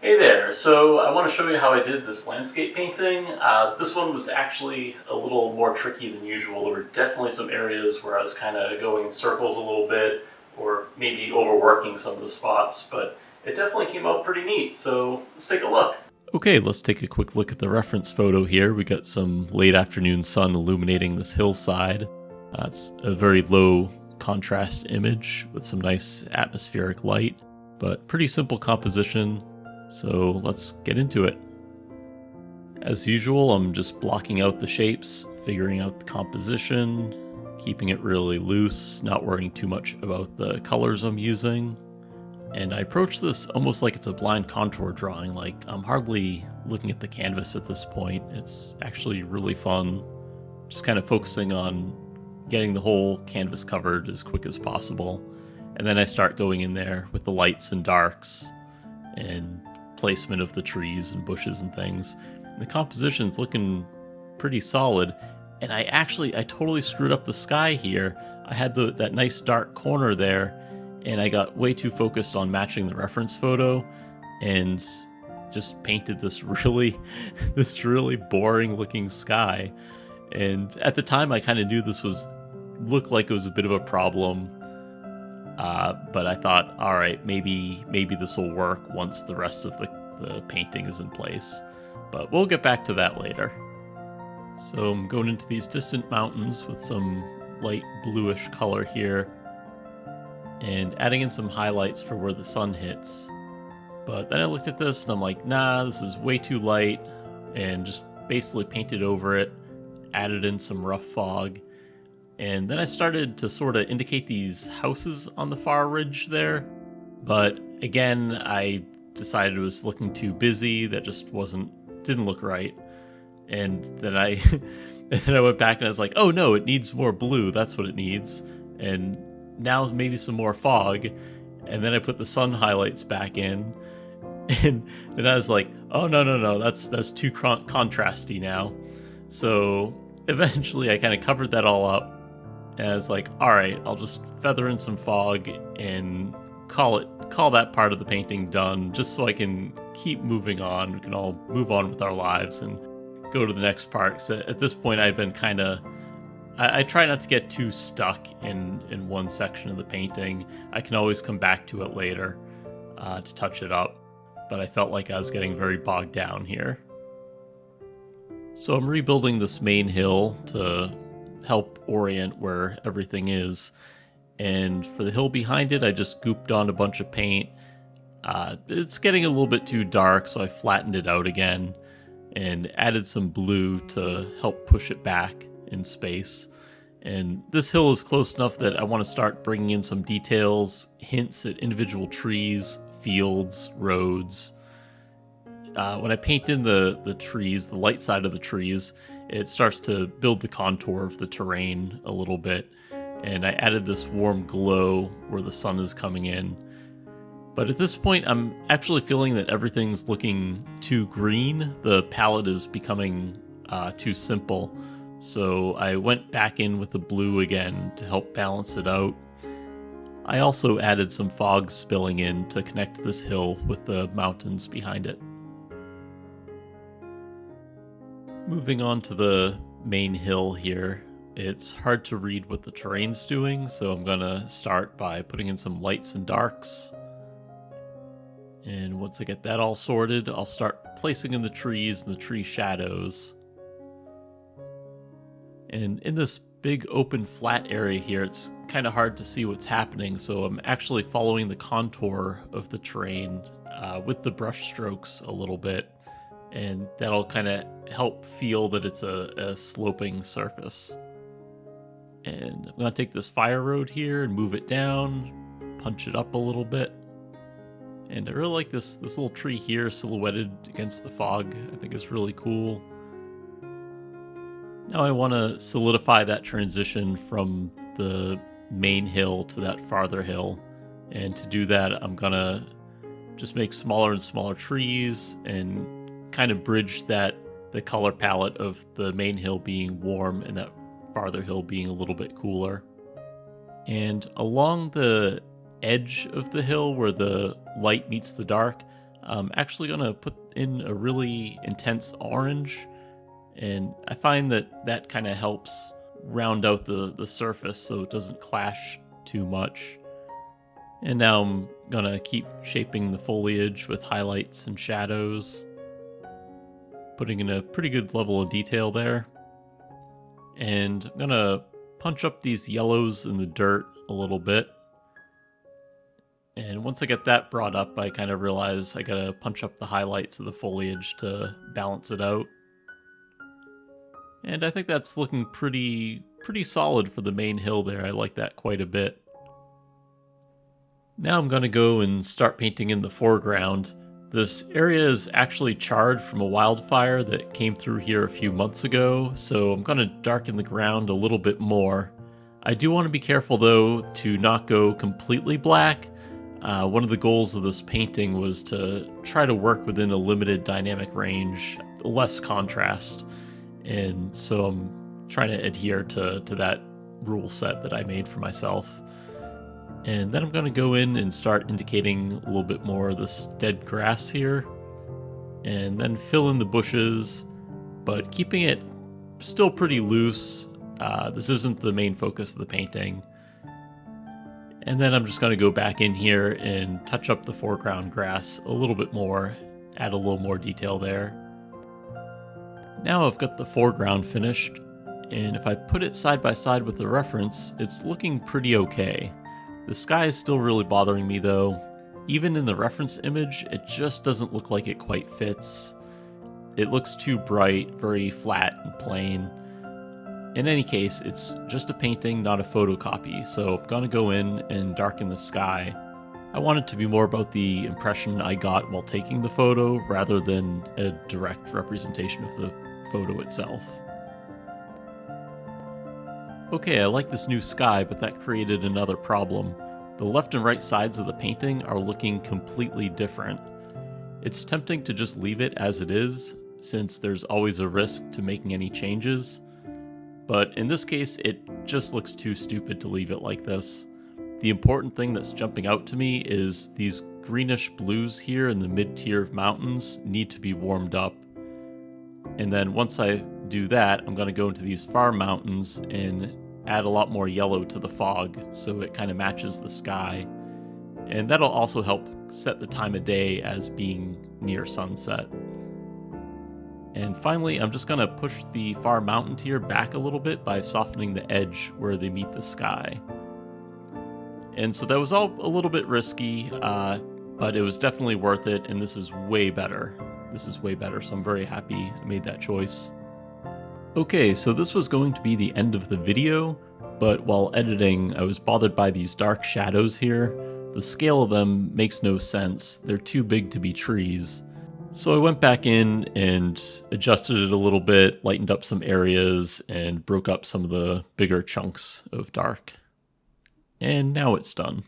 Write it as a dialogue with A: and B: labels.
A: Hey there, so I want to show you how I did this landscape painting. This one was actually a little more tricky than usual. There were definitely some areas where I was kind of going in circles a little bit, or maybe overworking some of the spots, but it definitely came out pretty neat, so let's take a look. Okay, let's take a quick look at the reference photo here. We got some late afternoon sun illuminating this hillside. It's a very low contrast image with some nice atmospheric light, but pretty simple composition. So let's get into it. As usual, I'm just blocking out the shapes, figuring out the composition, keeping it really loose, not worrying too much about the colors I'm using. And I approach this almost like it's a blind contour drawing, like I'm hardly looking at the canvas at this point. It's actually really fun, just kind of focusing on getting the whole canvas covered as quick as possible. And then I start going in there with the lights and darks and placement of the trees and bushes and things. And the composition's looking pretty solid, and I totally screwed up the sky here. I had that nice dark corner there, and I got way too focused on matching the reference photo and just painted this really boring looking sky. And at the time I kind of knew this looked like it was a bit of a problem. But I thought, all right, maybe this will work once the rest of the painting is in place. But we'll get back to that later. So I'm going into these distant mountains with some light bluish color here and adding in some highlights for where the sun hits. But then I looked at this and I'm like, nah, this is way too light, and just basically painted over it, added in some rough fog. And then I started to sort of indicate these houses on the far ridge there. But again, I decided it was looking too busy. That just didn't look right. And then I and then I went back and I was like, oh no, it needs more blue. That's what it needs. And now maybe some more fog. And then I put the sun highlights back in. And then I was like, oh no, that's too contrasty now. So eventually I kind of covered that all up. And I was like, all right, I'll just feather in some fog and call that part of the painting done, just so I can keep moving on. We can all move on with our lives and go to the next part. So at this point, I've been I try not to get too stuck in one section of the painting. I can always come back to it later to touch it up, but I felt like I was getting very bogged down here. So I'm rebuilding this main hill to help orient where everything is. And for the hill behind it, I just gooped on a bunch of paint. It's getting a little bit too dark, so I flattened it out again and added some blue to help push it back in space. And this hill is close enough that I want to start bringing in some details, hints at individual trees, fields, roads. When I paint in the trees, the light side of the trees, it starts to build the contour of the terrain a little bit. And I added this warm glow where the sun is coming in. But at this point, I'm actually feeling that everything's looking too green. The palette is becoming too simple. So I went back in with the blue again to help balance it out. I also added some fog spilling in to connect this hill with the mountains behind it. Moving on to the main hill here, it's hard to read what the terrain's doing, so I'm gonna start by putting in some lights and darks. And once I get that all sorted, I'll start placing in the trees and the tree shadows. And in this big open flat area here, it's kind of hard to see what's happening, so I'm actually following the contour of the terrain with the brush strokes a little bit. And that'll kind of help feel that it's a sloping surface. And I'm going to take this fire road here and move it down, punch it up a little bit. And I really like this little tree here silhouetted against the fog. I think it's really cool. Now I want to solidify that transition from the main hill to that farther hill. And to do that, I'm going to just make smaller and smaller trees and kind of bridge the color palette of the main hill being warm and that farther hill being a little bit cooler. And along the edge of the hill where the light meets the dark, I'm actually going to put in a really intense orange, and I find that that kind of helps round out the surface so it doesn't clash too much. And now I'm going to keep shaping the foliage with highlights and shadows, putting in a pretty good level of detail there. And I'm going to punch up these yellows in the dirt a little bit. And once I get that brought up, I kind of realize I gotta punch up the highlights of the foliage to balance it out. And I think that's looking pretty solid for the main hill there. I like that quite a bit. Now I'm gonna go and start painting in the foreground. This area is actually charred from a wildfire that came through here a few months ago, so I'm gonna darken the ground a little bit more. I do want to be careful though to not go completely black. One of the goals of this painting was to try to work within a limited dynamic range, less contrast, and so I'm trying to adhere to that rule set that I made for myself. And then I'm going to go in and start indicating a little bit more of this dead grass here, and then fill in the bushes, but keeping it still pretty loose. This isn't the main focus of the painting. And then I'm just going to go back in here and touch up the foreground grass a little bit more, add a little more detail there. Now I've got the foreground finished, and if I put it side by side with the reference, it's looking pretty okay. The sky is still really bothering me though. Even in the reference image, it just doesn't look like it quite fits. It looks too bright, very flat and plain. In any case, it's just a painting, not a photocopy, so I'm gonna go in and darken the sky. I want it to be more about the impression I got while taking the photo rather than a direct representation of the photo itself. Okay, I like this new sky, but that created another problem. The left and right sides of the painting are looking completely different. It's tempting to just leave it as it is, since there's always a risk to making any changes. But in this case, it just looks too stupid to leave it like this. The important thing that's jumping out to me is these greenish blues here in the mid-tier of mountains need to be warmed up. And then once I do that, I'm going to go into these far mountains and add a lot more yellow to the fog so it kind of matches the sky. And that'll also help set the time of day as being near sunset. And finally, I'm just going to push the far mountain tier back a little bit by softening the edge where they meet the sky. And so that was all a little bit risky, but it was definitely worth it, and this is way better. This is way better, so I'm very happy I made that choice. Okay, so this was going to be the end of the video, but while editing, I was bothered by these dark shadows here. The scale of them makes no sense. They're too big to be trees. So I went back in and adjusted it a little bit, lightened up some areas, and broke up some of the bigger chunks of dark. And now it's done.